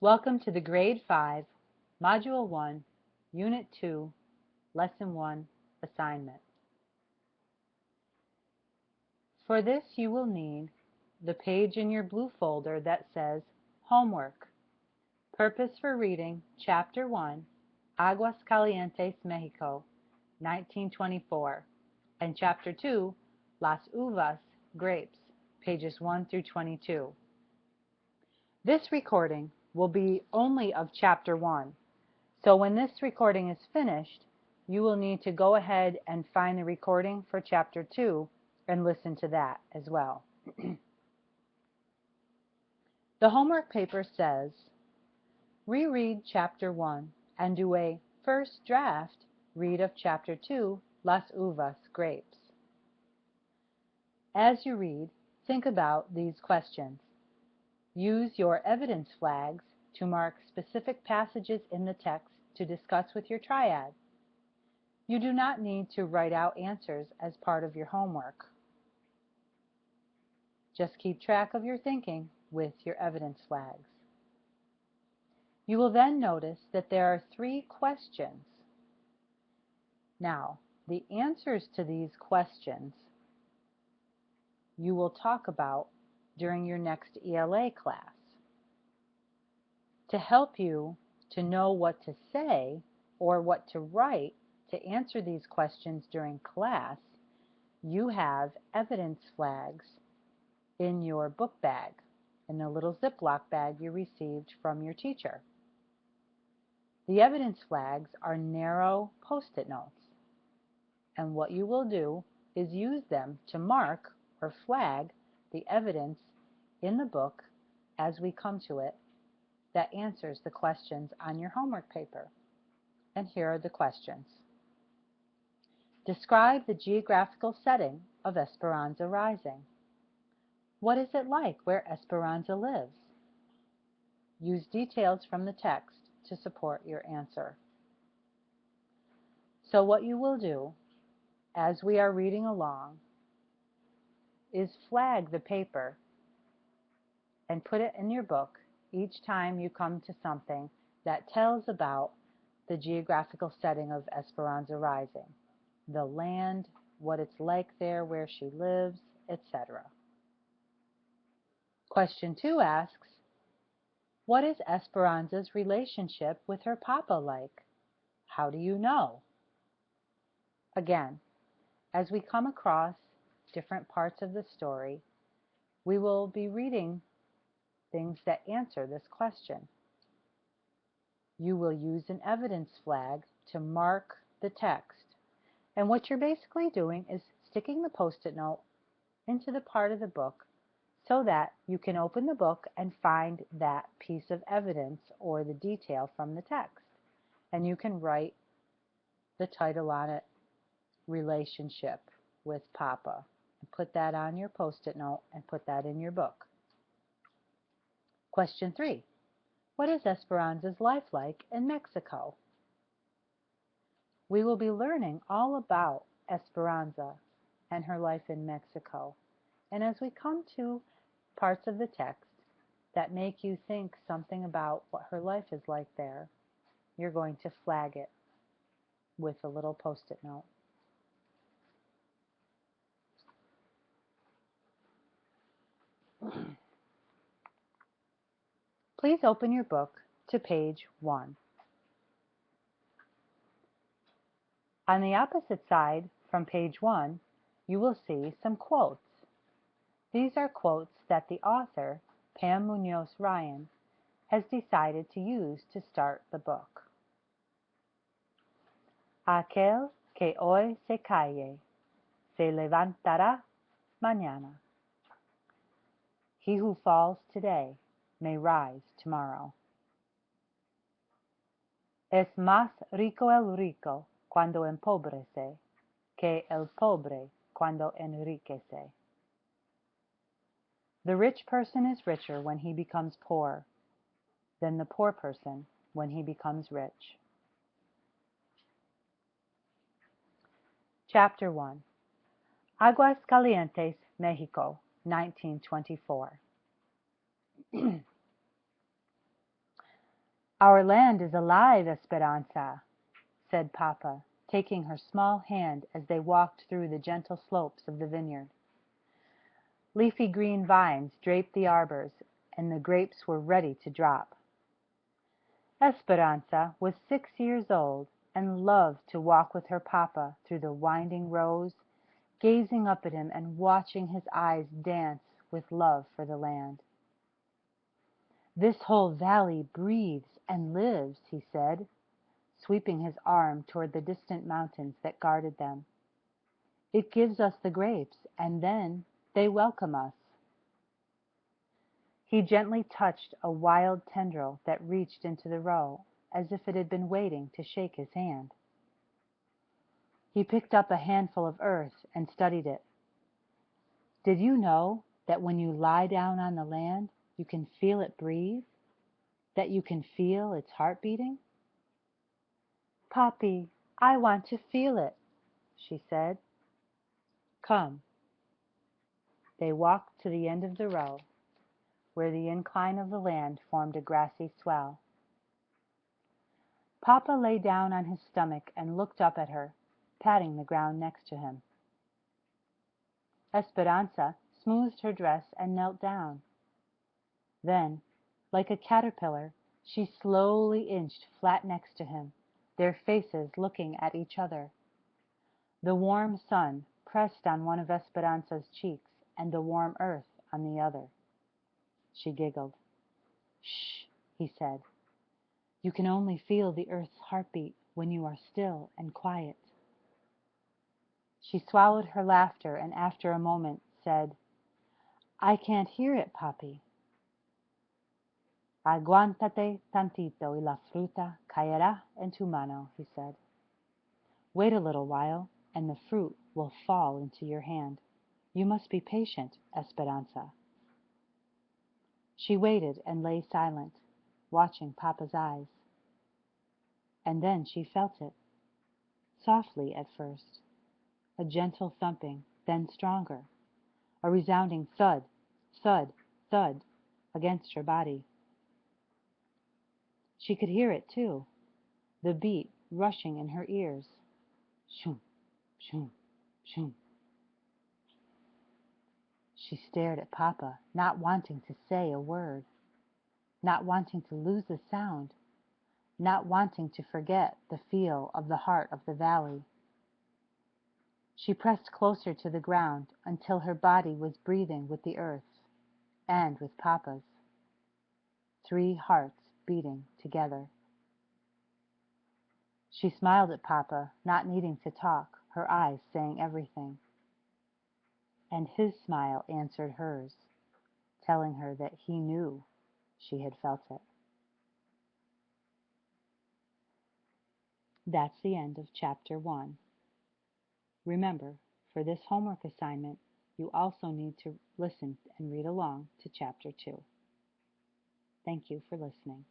Welcome to the Grade 5, Module 1, Unit 2, Lesson 1 assignment. For this you will need the page in your blue folder that says Homework. Purpose for reading Chapter 1, Aguas Calientes, Mexico, 1924, and Chapter 2, Las Uvas, Grapes, pages 1 through 22. This recording will be only of Chapter 1, so when this recording is finished, you will need to go ahead and find the recording for Chapter 2 and listen to that as well. The homework paper says, reread Chapter 1 and do a first draft read of Chapter 2, Las Uvas, Grapes. As you read, think about these questions. Use your evidence flags to mark specific passages in the text to discuss with your triad. You do not need to write out answers as part of your homework. Just keep track of your thinking with your evidence flags. You will then notice that there are 3 questions. Now, the answers to these questions you will talk about during your next ELA class. To help you to know what to say or what to write to answer these questions during class, you have evidence flags in your book bag, in the little Ziploc bag you received from your teacher. The evidence flags are narrow Post-it notes, and what you will do is use them to mark or flag the evidence in the book as we come to it that answers the questions on your homework paper. And here are the questions. Describe the geographical setting of Esperanza Rising. What is it like where Esperanza lives? Use details from the text to support your answer. So what you will do as we are reading along is flag the paper and put it in your book each time you come to something that tells about the geographical setting of Esperanza Rising, the land, what it's like there, where she lives, etc. Question 2 asks, what is Esperanza's relationship with her papa like? How do you know? Again, as we come across different parts of the story, we will be reading things that answer this question. You will use an evidence flag to mark the text. And what you're basically doing is sticking the Post-it note into the part of the book so that you can open the book and find that piece of evidence or the detail from the text. And you can write the title on it, Relationship with Papa. And put that on your Post-it note and put that in your book. Question 3. What is Esperanza's life like in Mexico? We will be learning all about Esperanza and her life in Mexico. And as we come to parts of the text that make you think something about what her life is like there, you're going to flag it with a little Post-it note. Please open your book to page 1. On the opposite side from page 1, you will see some quotes. These are quotes that the author, Pam Munoz Ryan, has decided to use to start the book. Aquel que hoy se calle, se levantará mañana. He who falls today may rise tomorrow. Es más rico el rico cuando empobrece que el pobre cuando enriquece. The rich person is richer when he becomes poor than the poor person when he becomes rich. Chapter 1. Aguas Calientes, Mexico, 1924. Our land is alive, Esperanza, said Papa, taking her small hand as they walked through the gentle slopes of the vineyard. Leafy green vines draped the arbors, and the grapes were ready to drop. Esperanza was 6 years old and loved to walk with her papa through the winding rows, gazing up at him and watching his eyes dance with love for the land. "This whole valley breathes and lives," he said, sweeping his arm toward the distant mountains that guarded them. "It gives us the grapes, and then they welcome us." He gently touched a wild tendril that reached into the row, as if it had been waiting to shake his hand. He picked up a handful of earth and studied it. "Did you know that when you lie down on the land, you can feel it breathe? That you can feel its heart beating?" "Papi, I want to feel it," she said. "Come." They walked to the end of the row, where the incline of the land formed a grassy swell. Papa lay down on his stomach and looked up at her, patting the ground next to him. Esperanza smoothed her dress and knelt down. Then, like a caterpillar, she slowly inched flat next to him, their faces looking at each other. The warm sun pressed on one of Esperanza's cheeks and the warm earth on the other. She giggled. "Shh," he said. "You can only feel the earth's heartbeat when you are still and quiet." She swallowed her laughter and after a moment said, "I can't hear it, Papi." "Aguántate tantito y la fruta caerá en tu mano," he said. "Wait a little while, and the fruit will fall into your hand. You must be patient, Esperanza." She waited and lay silent, watching Papa's eyes. And then she felt it. Softly at first, a gentle thumping, then stronger, a resounding thud, thud, thud against her body. She could hear it too, the beat rushing in her ears. Shoom, shoom, shoom. She stared at Papa, not wanting to say a word, not wanting to lose the sound, not wanting to forget the feel of the heart of the valley. She pressed closer to the ground until her body was breathing with the earth and with Papa's. 3 hearts beating together. She smiled at Papa, not needing to talk, her eyes saying everything. And his smile answered hers, telling her that he knew she had felt it. That's the end of Chapter 1. Remember, for this homework assignment, you also need to listen and read along to Chapter 2. Thank you for listening.